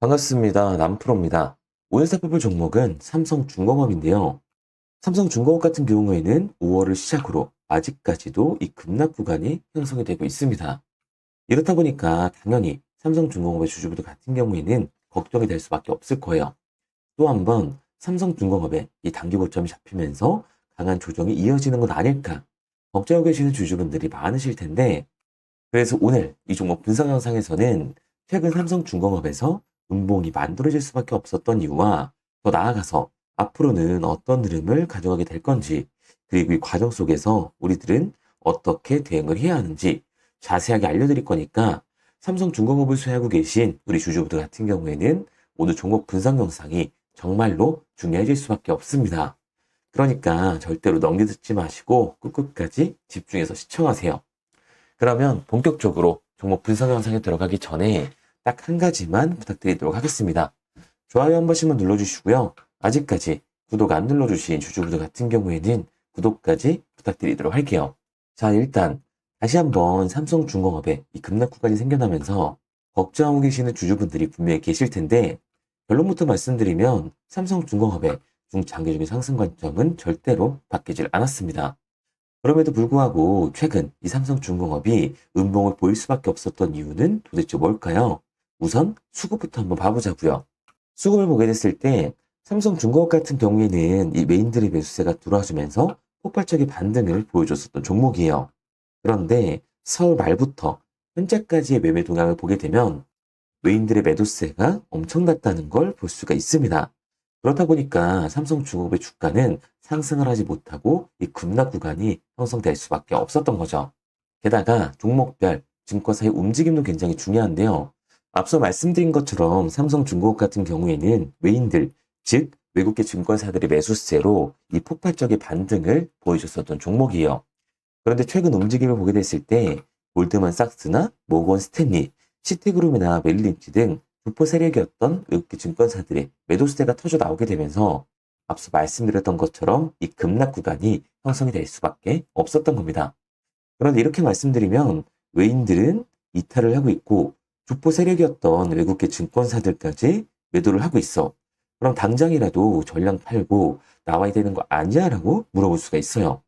반갑습니다. 남프로입니다. 오늘 살펴볼 종목은 삼성중공업인데요. 삼성중공업 같은 경우에는 5월을 시작으로 아직까지도 이 급락 구간이 형성이 되고 있습니다. 이렇다 보니까 당연히 삼성중공업의 주주분들 같은 경우에는 걱정이 될 수밖에 없을 거예요. 또 한 번 삼성중공업의 이 단기 고점이 잡히면서 강한 조정이 이어지는 건 아닐까 걱정하고 계시는 주주분들이 많으실 텐데, 그래서 오늘 이 종목 분석 영상에서는 최근 삼성중공업에서 음봉이 만들어질 수밖에 없었던 이유와 더 나아가서 앞으로는 어떤 흐름을 가져가게 될 건지, 그리고 이 과정 속에서 우리들은 어떻게 대응을 해야 하는지 자세하게 알려드릴 거니까, 삼성중공업을 소유하고 계신 우리 주주분들 같은 경우에는 오늘 종목 분석 영상이 정말로 중요해질 수밖에 없습니다. 그러니까 절대로 넘겨듣지 마시고 끝까지 집중해서 시청하세요. 그러면 본격적으로 종목 분석 영상에 들어가기 전에 딱 한 가지만 부탁드리도록 하겠습니다. 좋아요 한 번씩만 눌러주시고요. 아직까지 구독 안 눌러주신 주주분들 같은 경우에는 구독까지 부탁드리도록 할게요. 자, 일단 다시 한번 삼성중공업에 이 급락 구간이 생겨나면서 걱정하고 계시는 주주분들이 분명히 계실 텐데, 결론부터 말씀드리면 삼성중공업의 중장기적인 상승 관점은 절대로 바뀌질 않았습니다. 그럼에도 불구하고 최근 이 삼성중공업이 음봉을 보일 수밖에 없었던 이유는 도대체 뭘까요? 우선 수급부터 한번 봐보자고요. 수급을 보게 됐을 때 삼성중공업 같은 경우에는 이 메인들의 매수세가 들어와주면서 폭발적인 반등을 보여줬었던 종목이에요. 그런데 서울 말부터 현재까지의 매매 동향을 보게 되면 외인들의 매도세가 엄청났다는 걸 볼 수가 있습니다. 그렇다 보니까 삼성중공업의 주가는 상승을 하지 못하고 이 급락 구간이 형성될 수밖에 없었던 거죠. 게다가 종목별 증권사의 움직임도 굉장히 중요한데요. 앞서 말씀드린 것처럼 삼성중공업 같은 경우에는 외인들, 즉 외국계 증권사들의 매수세로 이 폭발적인 반등을 보여줬었던 종목이에요. 그런데 최근 움직임을 보게 됐을 때 골드만삭스나 모건 스탠리, 시티그룹이나 멜린치 등 교포 세력이었던 외국계 증권사들의 매도세가 터져 나오게 되면서 앞서 말씀드렸던 것처럼 이 급락 구간이 형성이 될 수밖에 없었던 겁니다. 그런데 이렇게 말씀드리면 외인들은 이탈을 하고 있고 주포 세력이었던 외국계 증권사들까지 매도를 하고 있어. 그럼 당장이라도 전량 팔고 나와야 되는 거 아니야? 라고 물어볼 수가 있어요.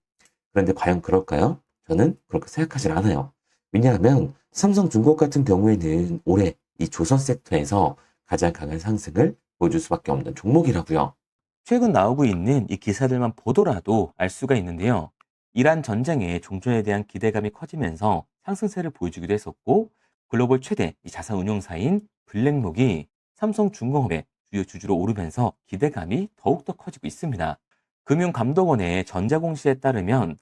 그런데 과연 그럴까요? 저는 그렇게 생각하지 않아요. 왜냐하면 삼성중공업 같은 경우에는 올해 이 조선 섹터에서 가장 강한 상승을 보여줄 수밖에 없는 종목이라고요. 최근 나오고 있는 이 기사들만 보더라도 알 수가 있는데요. 이란 전쟁의 종전에 대한 기대감이 커지면서 상승세를 보여주기도 했었고, 글로벌 최대 이 자산 운용사인 블랙록이 삼성중공업의 주요 주주로 오르면서 기대감이 더욱더 커지고 있습니다. 금융감독원의 전자공시에 따르면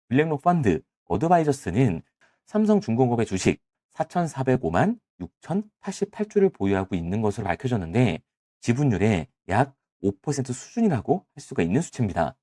블랙록 펀드 어드바이저스는 삼성중공업의 주식 4,405만 6,088주를 보유하고 있는 것으로 밝혀졌는데, 지분율의 약 5% 수준이라고 할 수가 있는 수치입니다.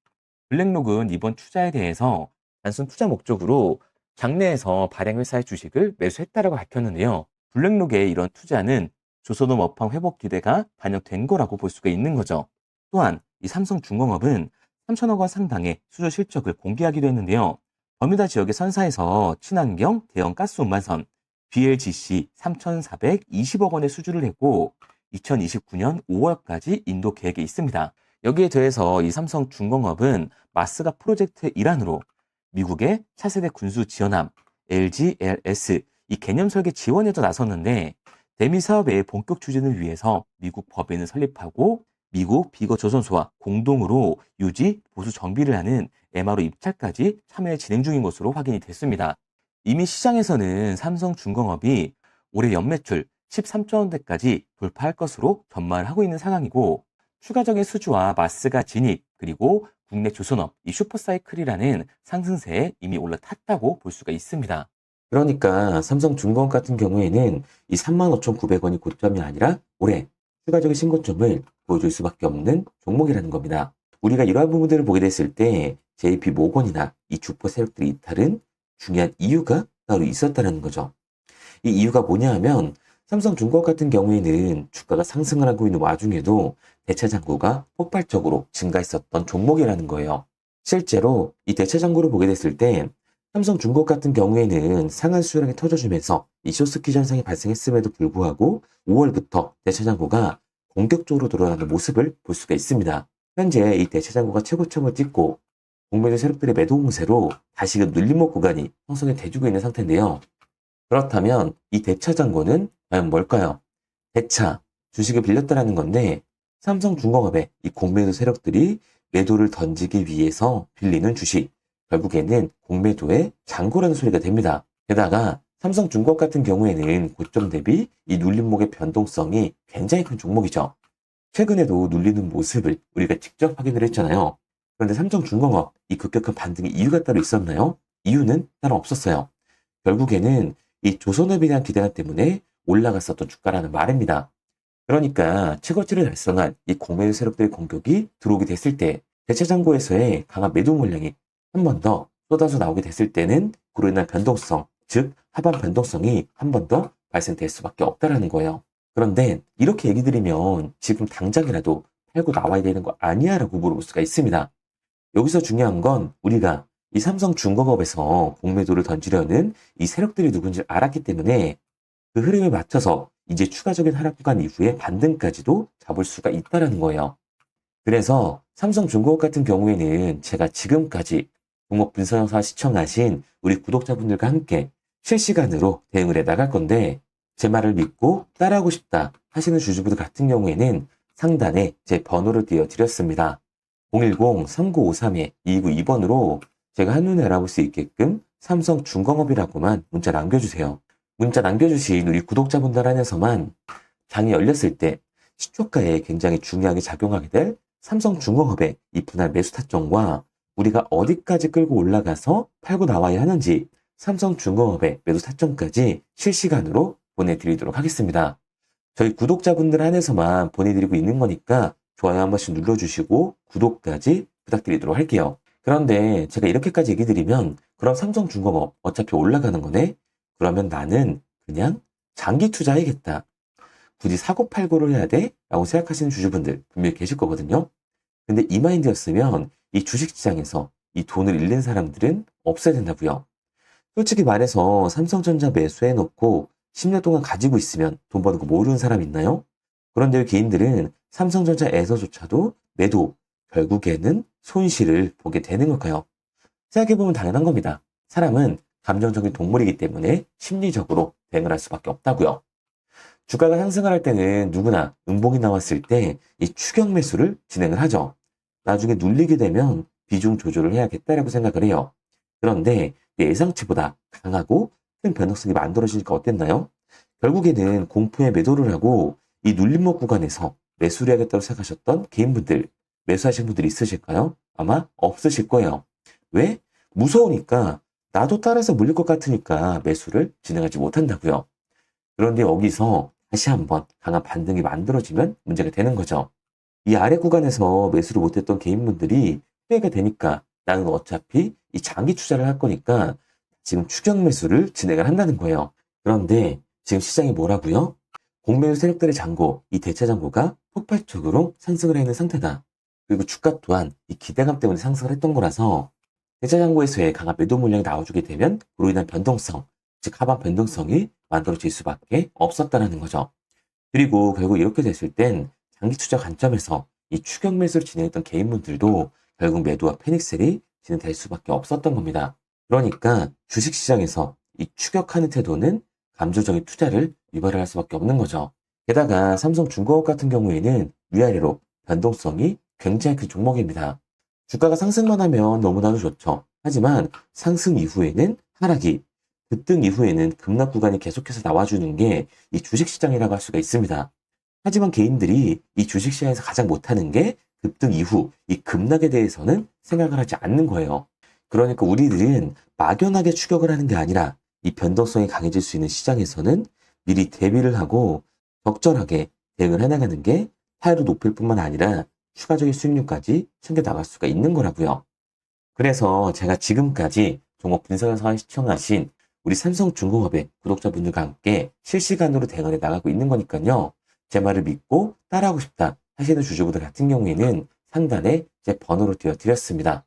블랙록은 이번 투자에 대해서 단순 투자 목적으로 장내에서 발행 회사의 주식을 매수했다라고 밝혔는데요. 블랙록의 이런 투자는 조선업 업황 회복 기대가 반영된 거라고 볼 수가 있는 거죠. 또한 이 삼성중공업은 3천억 원 상당의 수주 실적을 공개하기도 했는데요. 버뮤다 지역의 선사에서 친환경 대형 가스 운반선 BLGC 3,420억 원의 수주를 했고, 2029년 5월까지 인도 계획에 있습니다. 여기에 더해서 이 삼성중공업은 마스가 프로젝트의 일환으로 미국의 차세대 군수 지원함 LGLS 이 개념 설계 지원에도 나섰는데, 대미 사업의 본격 추진을 위해서 미국 법인을 설립하고 미국 비거 조선소와 공동으로 유지 보수 정비를 하는 MRO 입찰까지 참여 진행 중인 것으로 확인이 됐습니다. 이미 시장에서는 삼성중공업이 올해 연매출 13조 원대까지 돌파할 것으로 전망을 하고 있는 상황이고, 추가적인 수주와 마스가 진입, 그리고 국내 조선업 이 슈퍼사이클이라는 상승세에 이미 올라탔다고 볼 수가 있습니다. 그러니까 삼성중공업 같은 경우에는 이 35,900원이 고점이 아니라 올해 추가적인 신고점을 보여줄 수밖에 없는 종목이라는 겁니다. 우리가 이러한 부분들을 보게 됐을 때 JP 모건이나 이 주포 세력들의 이탈은 중요한 이유가 따로 있었다는 거죠. 이 이유가 뭐냐 하면 삼성중공업 같은 경우에는 주가가 상승을 하고 있는 와중에도 대차 잔고가 폭발적으로 증가했었던 종목이라는 거예요. 실제로 이 대차 잔고를 보게 됐을 때 삼성중공업 같은 경우에는 상한 수요량이 터져주면서 이 쇼스퀴즈 현상이 발생했음에도 불구하고 5월부터 대차장고가 공격적으로 돌아가는 모습을 볼 수가 있습니다. 현재 이 대차장고가 최고점을 찍고 공매도 세력들의 매도 공세로 다시금 눌림목 구간이 형성이 돼주고 있는 상태인데요. 그렇다면 이 대차장고는 과연 뭘까요? 대차, 주식을 빌렸다라는 건데 삼성중공업의 이 공매도 세력들이 매도를 던지기 위해서 빌리는 주식, 결국에는 공매도의 잔고라는 소리가 됩니다. 게다가 삼성중공업 같은 경우에는 고점 대비 이 눌림목의 변동성이 굉장히 큰 종목이죠. 최근에도 눌리는 모습을 우리가 직접 확인을 했잖아요. 그런데 삼성중공업 이 급격한 반등의 이유가 따로 있었나요? 이유는 따로 없었어요. 결국에는 이 조선업에 대한 기대감 때문에 올라갔었던 주가라는 말입니다. 그러니까 최고치를 달성한 이 공매도 세력들의 공격이 들어오게 됐을 때 대체장고에서의 강한 매도 물량이 한 번 더 쏟아져 나오게 됐을 때는 그로 인한 변동성, 즉 하반 변동성이 한 번 더 발생될 수밖에 없다라는 거예요. 그런데 이렇게 얘기 드리면 지금 당장이라도 팔고 나와야 되는 거 아니야? 라고 물어볼 수가 있습니다. 여기서 중요한 건 우리가 이 삼성중공업에서 공매도를 던지려는 이 세력들이 누군지 알았기 때문에 그 흐름에 맞춰서 이제 추가적인 하락 구간 이후에 반등까지도 잡을 수가 있다는 거예요. 그래서 삼성중공업 같은 경우에는 제가 지금까지 종목 분석 영상 시청하신 우리 구독자분들과 함께 실시간으로 대응을 해 나갈 건데 제 말을 믿고 따라하고 싶다 하시는 주주분들 같은 경우에는 상단에 제 번호를 띄워드렸습니다. 010-3953-2292번으로 제가 한눈에 알아볼 수 있게끔 삼성중공업이라고만 문자 남겨주세요. 문자 남겨주신 우리 구독자분들 안에서만 장이 열렸을 때 시초가에 굉장히 중요하게 작용하게 될 삼성중공업의 이 분할 매수 타점과 우리가 어디까지 끌고 올라가서 팔고 나와야 하는지 삼성중공업의 매도 타점까지 실시간으로 보내드리도록 하겠습니다. 저희 구독자분들 안에서만 보내드리고 있는 거니까 좋아요 한 번씩 눌러주시고 구독까지 부탁드리도록 할게요. 그런데 제가 이렇게까지 얘기 드리면 그럼 삼성중공업 어차피 올라가는 거네? 그러면 나는 그냥 장기 투자해야겠다. 굳이 사고팔고를 해야 돼? 라고 생각하시는 주주분들 분명히 계실 거거든요. 근데 이 마인드였으면 이 주식시장에서 이 돈을 잃는 사람들은 없어야 된다고요. 솔직히 말해서 삼성전자 매수해놓고 10년 동안 가지고 있으면 돈 버는 거 모르는 사람 있나요? 그런데 개인들은 삼성전자에서조차도 매도, 결국에는 손실을 보게 되는 걸까요? 생각해보면 당연한 겁니다. 사람은 감정적인 동물이기 때문에 심리적으로 대응을 할 수밖에 없다고요. 주가가 상승을 할 때는 누구나 음봉이 나왔을 때 이 추격 매수를 진행을 하죠. 나중에 눌리게 되면 비중 조절을 해야겠다라고 생각을 해요. 그런데 예상치보다 강하고 큰 변동성이 만들어지니까 어땠나요? 결국에는 공포에 매도를 하고 이 눌림목 구간에서 매수를 해야겠다고 생각하셨던 개인분들, 매수하신 분들이 있으실까요? 아마 없으실 거예요. 왜? 무서우니까 나도 따라서 물릴 것 같으니까 매수를 진행하지 못한다고요. 그런데 여기서 다시 한번 강한 반등이 만들어지면 문제가 되는 거죠. 이 아래 구간에서 매수를 못했던 개인분들이 피해가 되니까 나는 어차피 이 장기 투자를 할 거니까 지금 추격 매수를 진행을 한다는 거예요. 그런데 지금 시장이 뭐라고요? 공매도 세력들의 잔고, 이 대차 잔고가 폭발적으로 상승을 해 있는 상태다. 그리고 주가 또한 이 기대감 때문에 상승을 했던 거라서 대차 잔고에서의 강한 매도 물량이 나와주게 되면 그로 인한 변동성, 즉 하방 변동성이 만들어질 수밖에 없었다는 거죠. 그리고 결국 이렇게 됐을 땐 장기 투자 관점에서 이 추격 매수를 진행했던 개인분들도 결국 매도와 패닉셀이 진행될 수밖에 없었던 겁니다. 그러니까 주식시장에서 이 추격하는 태도는 감정적인 투자를 유발할 수밖에 없는 거죠. 게다가 삼성중공업 같은 경우에는 위아래로 변동성이 굉장히 큰 종목입니다. 주가가 상승만 하면 너무나도 좋죠. 하지만 상승 이후에는 하락이, 급등 이후에는 급락 구간이 계속해서 나와주는 게 이 주식시장이라고 할 수가 있습니다. 하지만 개인들이 이 주식시장에서 가장 못하는 게 급등 이후 이 급락에 대해서는 생각을 하지 않는 거예요. 그러니까 우리들은 막연하게 추격을 하는 게 아니라 이 변동성이 강해질 수 있는 시장에서는 미리 대비를 하고 적절하게 대응을 해나가는 게 타율을 높일 뿐만 아니라 추가적인 수익률까지 챙겨나갈 수가 있는 거라고요. 그래서 제가 지금까지 종목 분석 영상을 시청하신 우리 삼성중공업의 구독자분들과 함께 실시간으로 대응을 해 나가고 있는 거니까요. 제 말을 믿고 따라하고 싶다 하시는 주주분들 같은 경우에는 상단에 제 번호를 띄워드렸습니다.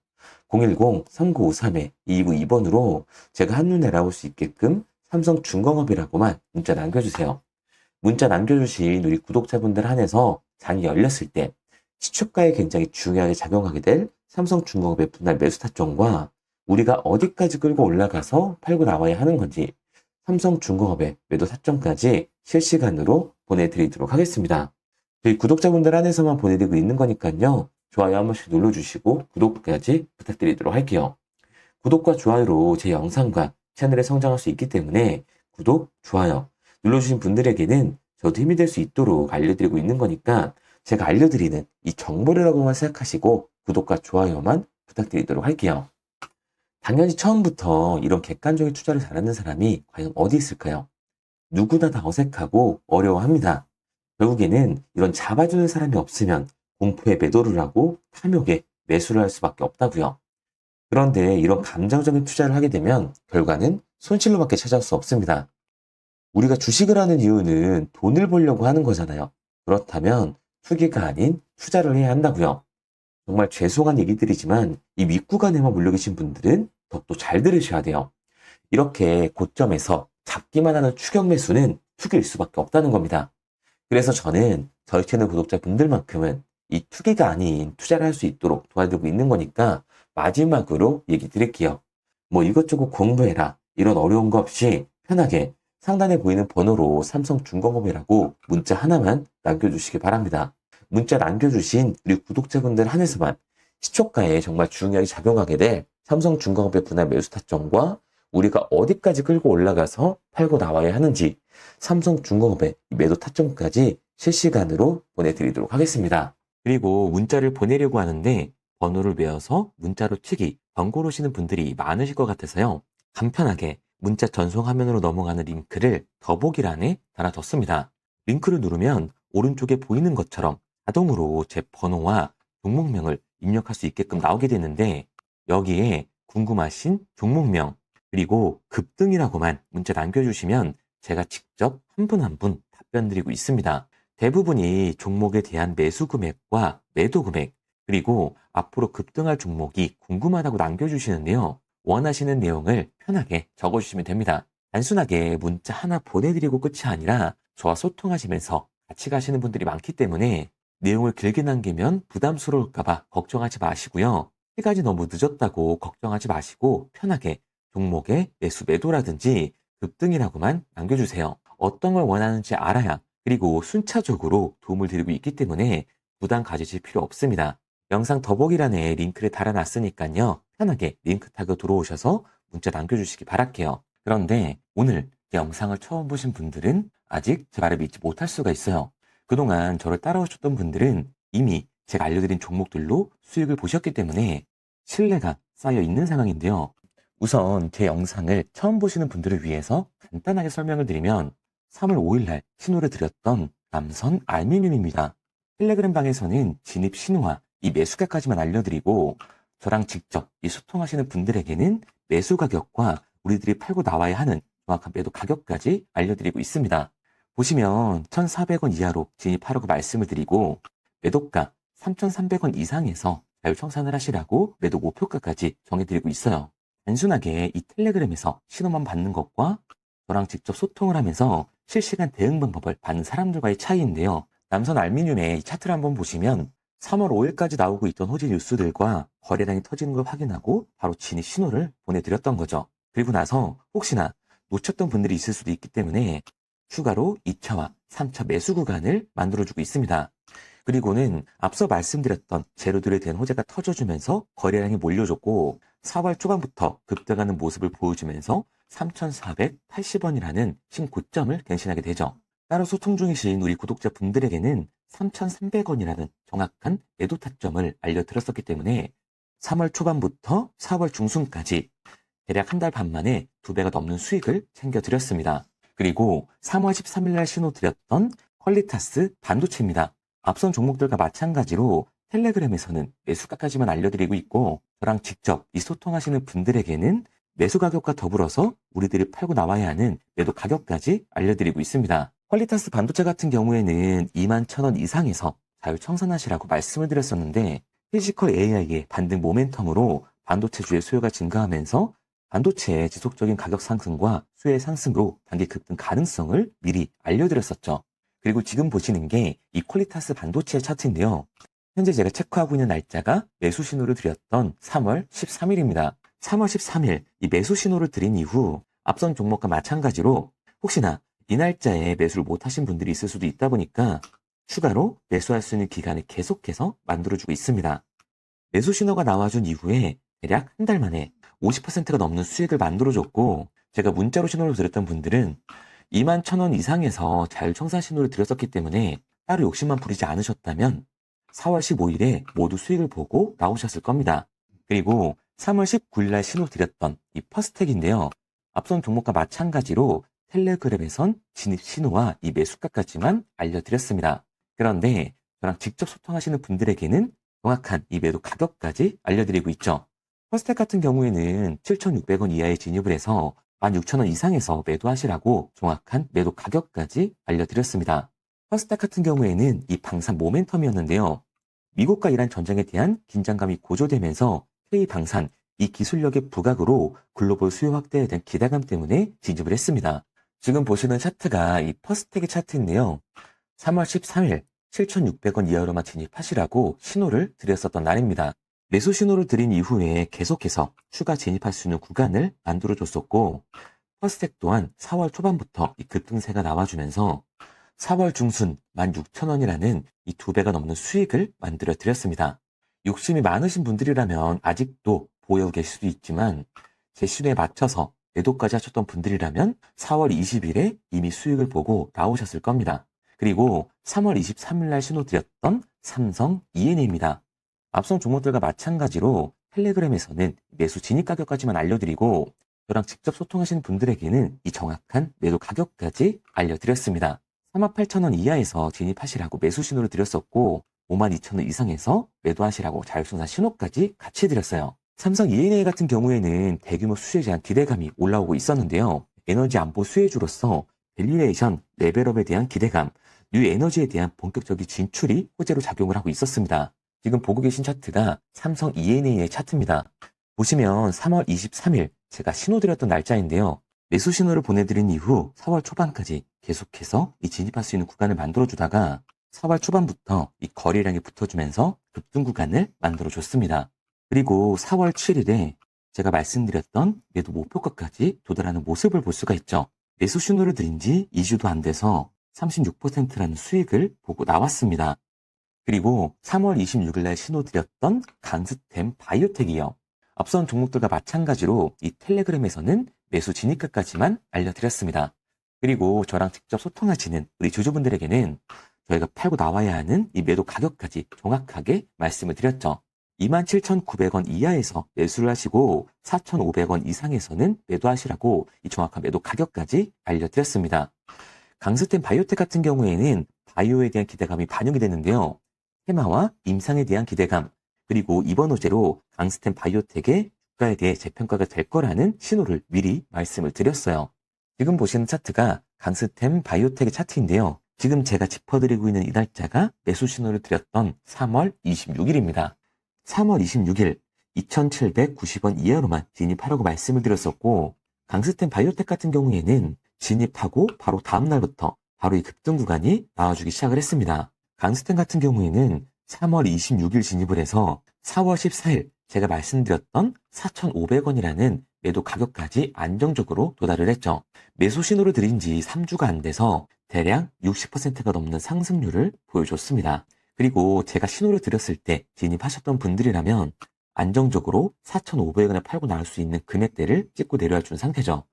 010-3953-2922번으로 제가 한눈에 알아볼 수 있게끔 삼성중공업이라고만 문자 남겨주세요. 문자 남겨주신 우리 구독자분들 한해서 장이 열렸을 때 시초가에 굉장히 중요하게 작용하게 될 삼성중공업의 분할 매수 타점과 우리가 어디까지 끌고 올라가서 팔고 나와야 하는 건지 삼성중공업의 매도 타점까지 실시간으로 보내드리도록 하겠습니다. 저희 구독자분들 한해서만 보내드리고 있는 거니까요. 좋아요 한 번씩 눌러주시고 구독까지 부탁드리도록 할게요. 구독과 좋아요로 제 영상과 채널에 성장할 수 있기 때문에 구독, 좋아요 눌러주신 분들에게는 저도 힘이 될 수 있도록 알려드리고 있는 거니까 제가 알려드리는 이 정보라고만 생각하시고 구독과 좋아요만 부탁드리도록 할게요. 당연히 처음부터 이런 객관적인 투자를 잘하는 사람이 과연 어디 있을까요? 누구나 다 어색하고 어려워합니다. 결국에는 이런 잡아주는 사람이 없으면 공포에 매도를 하고 탐욕에 매수를 할 수밖에 없다고요. 그런데 이런 감정적인 투자를 하게 되면 결과는 손실로밖에 찾아올 수 없습니다. 우리가 주식을 하는 이유는 돈을 벌려고 하는 거잖아요. 그렇다면 투기가 아닌 투자를 해야 한다고요. 정말 죄송한 얘기들이지만 이 윗구간에만 몰려 계신 분들은 더욱더 잘 들으셔야 돼요. 이렇게 고점에서 잡기만 하는 추격 매수는 투기일 수밖에 없다는 겁니다. 그래서 저는 저희 채널 구독자분들만큼은 이 투기가 아닌 투자를 할 수 있도록 도와드리고 있는 거니까 마지막으로 얘기 드릴게요. 뭐 이것저것 공부해라 이런 어려운 거 없이 편하게 상단에 보이는 번호로 삼성중공업이라고 문자 하나만 남겨주시기 바랍니다. 문자 남겨주신 우리 구독자분들 한해서만 시초가에 정말 중요하게 작용하게 될 삼성중공업의 분할 매수 타점과 우리가 어디까지 끌고 올라가서 팔고 나와야 하는지 삼성중공업의 매도 타점까지 실시간으로 보내드리도록 하겠습니다. 그리고 문자를 보내려고 하는데 번호를 외워서 문자로 튀기, 번거로우시는 분들이 많으실 것 같아서요. 간편하게 문자 전송 화면으로 넘어가는 링크를 더보기란에 달아뒀습니다. 링크를 누르면 오른쪽에 보이는 것처럼 자동으로 제 번호와 종목명을 입력할 수 있게끔 나오게 되는데 여기에 궁금하신 종목명 그리고 급등이라고만 문자 남겨주시면 제가 직접 한 분 한 분 답변 드리고 있습니다. 대부분이 종목에 대한 매수 금액과 매도 금액 그리고 앞으로 급등할 종목이 궁금하다고 남겨주시는데요. 원하시는 내용을 편하게 적어주시면 됩니다. 단순하게 문자 하나 보내드리고 끝이 아니라 저와 소통하시면서 같이 가시는 분들이 많기 때문에 내용을 길게 남기면 부담스러울까봐 걱정하지 마시고요. 시간이 너무 늦었다고 걱정하지 마시고 편하게 종목의 매수 매도라든지 급등이라고만 남겨주세요. 어떤 걸 원하는지 알아야 그리고 순차적으로 도움을 드리고 있기 때문에 부담 가지실 필요 없습니다. 영상 더보기란에 링크를 달아놨으니까요. 편하게 링크 타고 들어오셔서 문자 남겨주시기 바랄게요. 그런데 오늘 제 영상을 처음 보신 분들은 아직 제 말을 믿지 못할 수가 있어요. 그동안 저를 따라오셨던 분들은 이미 제가 알려드린 종목들로 수익을 보셨기 때문에 신뢰가 쌓여 있는 상황인데요. 우선 제 영상을 처음 보시는 분들을 위해서 간단하게 설명을 드리면 3월 5일날 신호를 드렸던 남선 알미늄입니다. 텔레그램 방에서는 진입 신호와 이 매수가까지만 알려드리고 저랑 직접 이 소통하시는 분들에게는 매수 가격과 우리들이 팔고 나와야 하는 정확한 매도 가격까지 알려드리고 있습니다. 보시면 1,400원 이하로 진입하라고 말씀을 드리고 매도가 3,300원 이상에서 자율청산을 하시라고 매도 목표가까지 정해드리고 있어요. 단순하게 이 텔레그램에서 신호만 받는 것과 저랑 직접 소통을 하면서 실시간 대응 방법을 받는 사람들과의 차이인데요. 남선 알미늄의 차트를 한번 보시면 3월 5일까지 나오고 있던 호재 뉴스들과 거래량이 터지는 걸 확인하고 바로 진입 신호를 보내드렸던 거죠. 그리고 나서 혹시나 놓쳤던 분들이 있을 수도 있기 때문에 추가로 2차와 3차 매수 구간을 만들어주고 있습니다. 그리고는 앞서 말씀드렸던 재료들에 대한 호재가 터져주면서 거래량이 몰려줬고 4월 초반부터 급등하는 모습을 보여주면서 3,480원이라는 신고점을 갱신하게 되죠. 따로 소통 중이신 우리 구독자분들에게는 3,300원이라는 정확한 매도 타점을 알려드렸었기 때문에 3월 초반부터 4월 중순까지 대략 한 달 반 만에 2배가 넘는 수익을 챙겨드렸습니다. 그리고 3월 13일 날 신호 드렸던 퀄리타스 반도체입니다. 앞선 종목들과 마찬가지로 텔레그램에서는 매수가까지만 알려드리고 있고 저랑 직접 이 소통하시는 분들에게는 매수 가격과 더불어서 우리들이 팔고 나와야 하는 매도 가격까지 알려드리고 있습니다. 퀄리타스 반도체 같은 경우에는 21,000원 이상에서 자율청산하시라고 말씀을 드렸었는데 피지컬 AI의 반등 모멘텀으로 반도체주의 수요가 증가하면서 반도체의 지속적인 가격 상승과 수요의 상승으로 단기 급등 가능성을 미리 알려드렸었죠. 그리고 지금 보시는 게 이 퀄리타스 반도체 차트인데요. 현재 제가 체크하고 있는 날짜가 매수 신호를 드렸던 3월 13일입니다. 3월 13일 이 매수 신호를 드린 이후 앞선 종목과 마찬가지로 혹시나 이 날짜에 매수를 못하신 분들이 있을 수도 있다 보니까 추가로 매수할 수 있는 기간을 계속해서 만들어주고 있습니다. 매수 신호가 나와준 이후에 대략 한 달 만에 50%가 넘는 수익을 만들어줬고, 제가 문자로 신호를 드렸던 분들은 21,000원 이상에서 자율청산 신호를 드렸었기 때문에 따로 욕심만 부리지 않으셨다면 4월 15일에 모두 수익을 보고 나오셨을 겁니다. 그리고 3월 19일 날 신호 드렸던 이 퍼스텍인데요. 앞선 종목과 마찬가지로 텔레그램에선 진입 신호와 이 매수가까지만 알려드렸습니다. 그런데 저랑 직접 소통하시는 분들에게는 정확한 이 매도 가격까지 알려드리고 있죠. 퍼스텍 같은 경우에는 7,600원 이하에 진입을 해서 16,000원 이상에서 매도하시라고 정확한 매도 가격까지 알려드렸습니다. 퍼스텍 같은 경우에는 이 방산 모멘텀이었는데요. 미국과 이란 전쟁에 대한 긴장감이 고조되면서 K방산, 이 기술력의 부각으로 글로벌 수요 확대에 대한 기대감 때문에 진입을 했습니다. 지금 보시는 차트가 이 퍼스텍의 차트인데요. 3월 13일 7,600원 이하로만 진입하시라고 신호를 드렸었던 날입니다. 매수 신호를 드린 이후에 계속해서 추가 진입할 수 있는 구간을 만들어줬었고, 퍼스텍 또한 4월 초반부터 이 급등세가 나와주면서 4월 중순 16,000원이라는 이 2배가 넘는 수익을 만들어 드렸습니다. 욕심이 많으신 분들이라면 아직도 보유하고 계실 수도 있지만, 제 신호에 맞춰서 매도까지 하셨던 분들이라면 4월 20일에 이미 수익을 보고 나오셨을 겁니다. 그리고 3월 23일 날 신호 드렸던 삼성 ENA입니다. 앞선 종목들과 마찬가지로 텔레그램에서는 매수 진입 가격까지만 알려드리고, 저랑 직접 소통하시는 분들에게는 이 정확한 매도 가격까지 알려드렸습니다. 38,000원 이하에서 진입하시라고 매수 신호를 드렸었고, 52,000원 이상에서 매도하시라고 자율청산 신호까지 같이 드렸어요. 삼성 ENA 같은 경우에는 대규모 수주에 대한 기대감이 올라오고 있었는데요. 에너지 안보 수혜주로서 밸류에이션, 레벨업에 대한 기대감, 뉴 에너지에 대한 본격적인 진출이 호재로 작용을 하고 있었습니다. 지금 보고 계신 차트가 삼성 ENA의 차트입니다. 보시면 3월 23일 제가 신호 드렸던 날짜인데요. 매수 신호를 보내드린 이후 4월 초반까지 계속해서 이 진입할 수 있는 구간을 만들어주다가 4월 초반부터 이 거래량이 붙어주면서 급등 구간을 만들어줬습니다. 그리고 4월 7일에 제가 말씀드렸던 매도 목표가까지 도달하는 모습을 볼 수가 있죠. 매수 신호를 드린 지 2주도 안 돼서 36%라는 수익을 보고 나왔습니다. 그리고 3월 26일 날 신호 드렸던 강스템 바이오텍이요. 앞선 종목들과 마찬가지로 이 텔레그램에서는 매수 진입가까지만 알려드렸습니다. 그리고 저랑 직접 소통하시는 우리 주주분들에게는 저희가 팔고 나와야 하는 이 매도 가격까지 정확하게 말씀을 드렸죠. 27,900원 이하에서 매수를 하시고 4,500원 이상에서는 매도하시라고 이 정확한 매도 가격까지 알려드렸습니다. 강스템 바이오텍 같은 경우에는 바이오에 대한 기대감이 반영이 됐는데요. 테마와 임상에 대한 기대감, 그리고 이번 호재로 강스템 바이오텍의 주가에 대해 재평가가 될 거라는 신호를 미리 말씀을 드렸어요. 지금 보시는 차트가 강스템 바이오텍의 차트인데요. 지금 제가 짚어드리고 있는 이 날짜가 매수 신호를 드렸던 3월 26일입니다. 3월 26일 2,790원 이하로만 진입하라고 말씀을 드렸었고, 강스템 바이오텍 같은 경우에는 진입하고 바로 다음 날부터 바로 이 급등 구간이 나와주기 시작을 했습니다. 강스템 같은 경우에는 3월 26일 진입을 해서 4월 14일 제가 말씀드렸던 4,500원이라는 매도 가격까지 안정적으로 도달을 했죠. 매수 신호를 드린 지 3주가 안 돼서 대략 60%가 넘는 상승률을 보여줬습니다. 그리고 제가 신호를 드렸을 때 진입하셨던 분들이라면 안정적으로 4,500원에 팔고 나올 수 있는 금액대를 찍고 내려와 준 상태죠.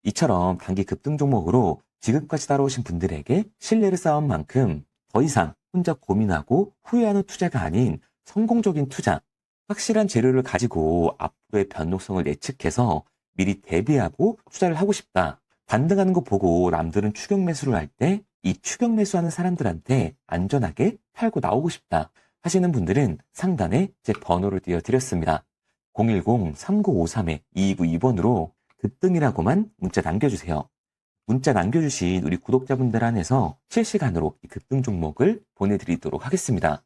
이처럼 단기 급등 종목으로 지금까지 따라오신 분들에게 신뢰를 쌓은 만큼 더 이상 혼자 고민하고 후회하는 투자가 아닌 성공적인 투자, 확실한 재료를 가지고 앞으로의 변동성을 예측해서 미리 대비하고 투자를 하고 싶다. 반등하는 거 보고 남들은 추격 매수를 할 때 이 추격 매수하는 사람들한테 안전하게 팔고 나오고 싶다 하시는 분들은 상단에 제 번호를 띄워드렸습니다. 010-3953-2292번으로 급등이라고만 문자 남겨주세요. 문자 남겨주신 우리 구독자분들 안에서 실시간으로 이 급등 종목을 보내드리도록 하겠습니다.